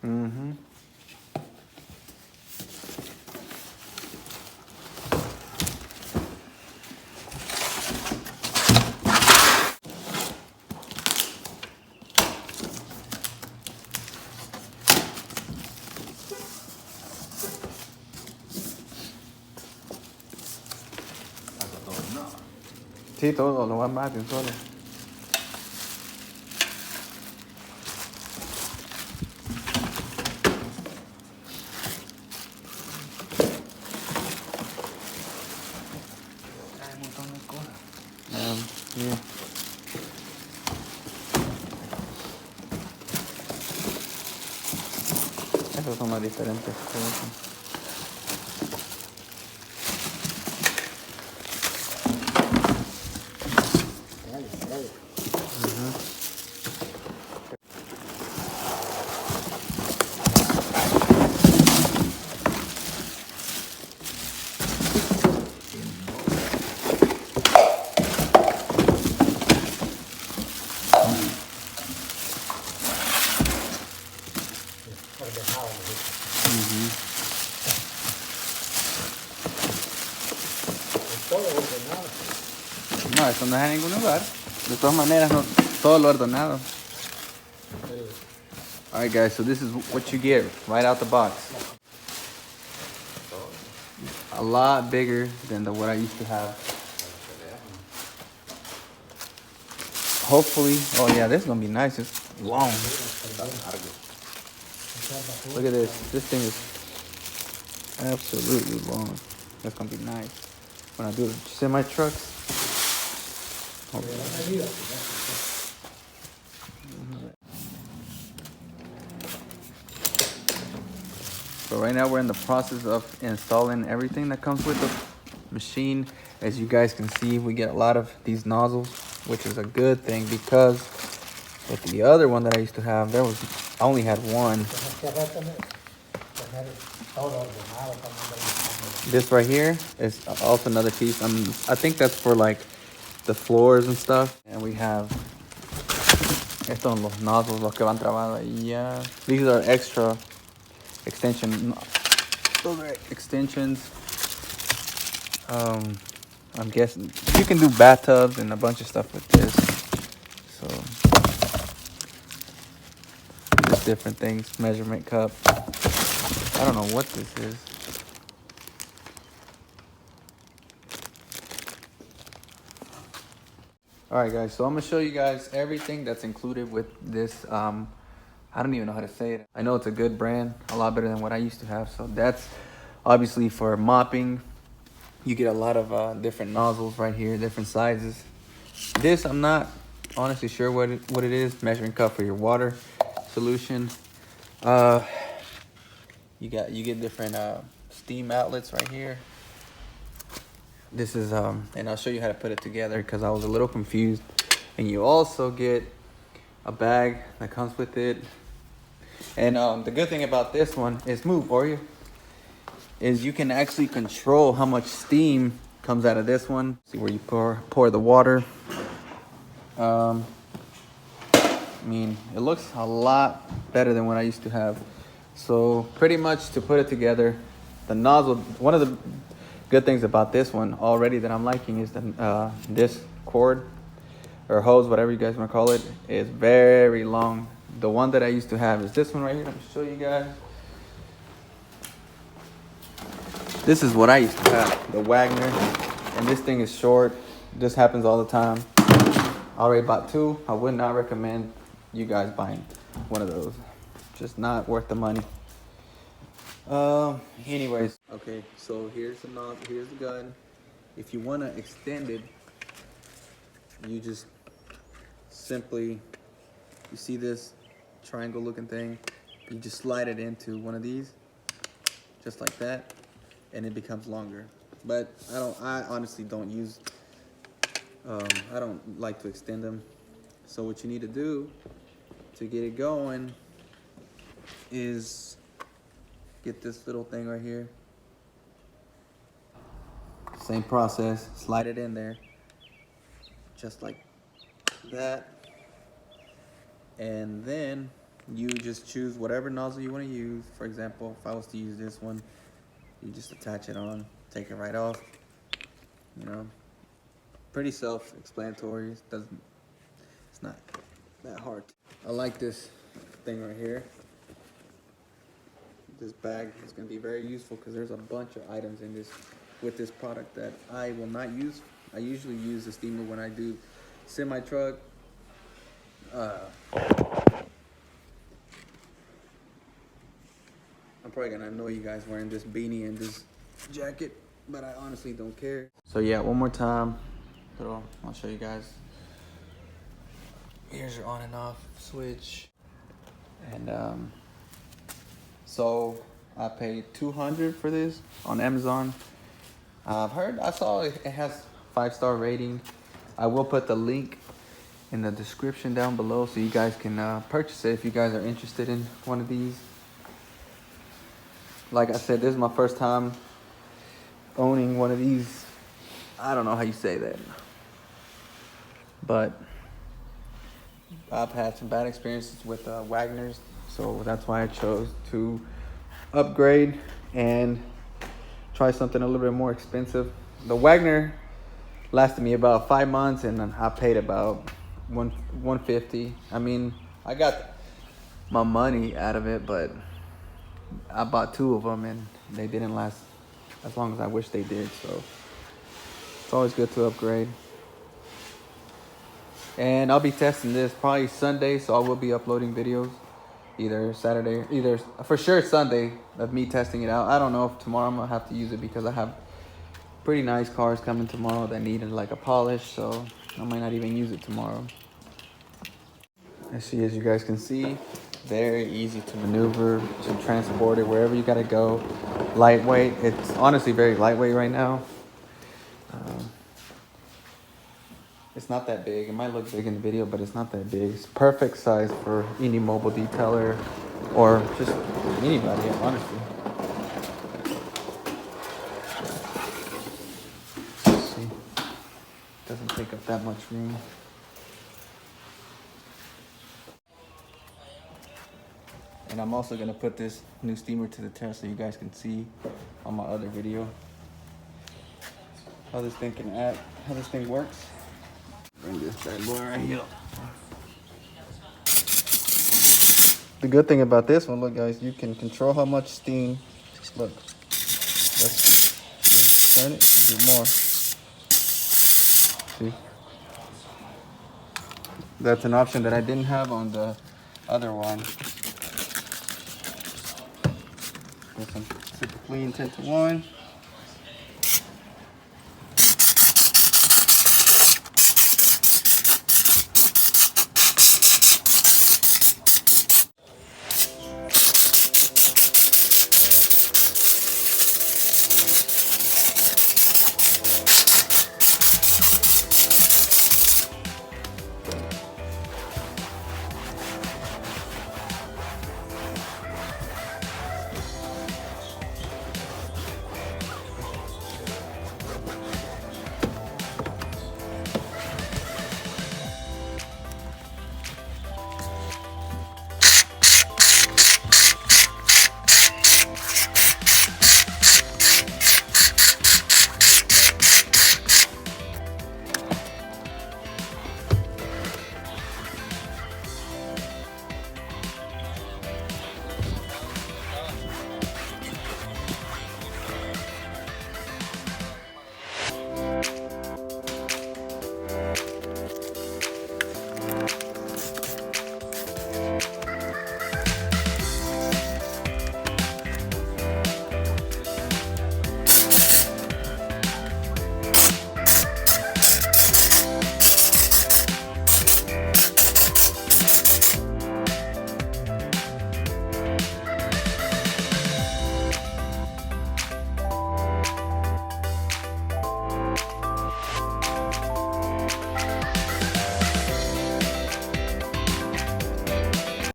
Mm-hmm. Sí, todo lo va más de un solo. Hay un montón de cosas. Yeah. Esos son las diferentes cosas. No, eso no es en ningún lugar. De todas maneras, no, todo lo ordenado. Alright guys, so this is what you get right out the box. A lot bigger than what I used to have. Hopefully, oh yeah, this is gonna be nice. It's long. Look at this. This thing is absolutely long. That's gonna be nice. When I do the semi trucks. So right now we're in the process of installing everything that comes with the machine. As you guys can see, we get a lot of these nozzles, which is a good thing because with the other one that I used to have, I only had one. This right here is also another piece. I think that's for like the floors and stuff. And we have estos son los nozzles, los que van trabados ahí. Yeah, these are extra extension. Those are extensions. I'm guessing you can do bathtubs and a bunch of stuff with this. So just different things. Measurement cup. I don't know what this is. Alright guys, so I'm gonna show you guys everything that's included with this. I don't even know how to say it. I know it's a good brand, a lot better than what I used to have. So that's obviously for mopping. You get a lot of different nozzles right here, different sizes. This, I'm not honestly sure what it is. Measuring cup for your water solution. You get different steam outlets right here. This is and I'll show you how to put it together because I was a little confused. And you also get a bag that comes with it. And the good thing about this one is is you can actually control how much steam comes out of this one. See where you pour the water. I mean, it looks a lot better than what I used to have. So pretty much to put it together, the nozzle, one of the good things about this one already that I'm liking is that this cord or hose, whatever you guys want to call it, is very long. The one that I used to have is this one right here. Let me show you guys. This is what I used to have, the Wagner, and this thing is short. This happens all the time. I already bought two. I would not recommend you guys buying one of those. Just not worth the money. Anyways, okay, so here's the knob, here's the gun. If you want to extend it, you just simply, you see this triangle looking thing, you just slide it into one of these, just like that, and it becomes longer. But I honestly don't use, I don't like to extend them. So what you need to do to get it going is get this little thing right here. Same process, slide it in there, just like that. And then You just choose whatever nozzle you want to use. For example, if I was to use this one, you just attach it on, take it right off. You know, pretty self-explanatory. It's not that hard. I like this thing right here. This bag is going to be very useful because there's a bunch of items in this with this product that I will not use. I usually use the steamer when I do semi-truck. I'm probably gonna annoy you guys wearing this beanie and this jacket, but I honestly don't care. So yeah, one more time. I'll show you guys. Here's your on and off switch. And so I paid $200 for this on Amazon. I saw it has 5-star rating. I will put the link in the description down below so you guys can purchase it if you guys are interested in one of these. Like I said, this is my first time owning one of these. I don't know how you say that, but I've had some bad experiences with Wagner's, so that's why I chose to upgrade and try something a little bit more expensive. The Wagner lasted me about 5 months, and I paid about $150. I mean, I got my money out of it, but I bought 2 of them and they didn't last as long as I wish they did. So it's always good to upgrade. And I'll be testing this probably Sunday, so I will be uploading videos either Saturday, for sure Sunday, of me testing it out. I don't know if tomorrow I'm gonna have to use it because I have pretty nice cars coming tomorrow that needed like a polish, so I might not even use it tomorrow. As you guys can see, very easy to maneuver, to transport it wherever you gotta go. Lightweight. It's honestly very lightweight right now. It's not that big. It might look big in the video, but it's not that big. It's perfect size for any mobile detailer or just anybody, honestly. Let's see. Doesn't take up that much room. And I'm also gonna put this new steamer to the test so you guys can see on my other video how this thing can act, how this thing works. Bring this bad boy right here. The good thing about this one, look guys, you can control how much steam. Look, let's turn it, get more. See? That's an option that I didn't have on the other one. With some super clean 10-to-1.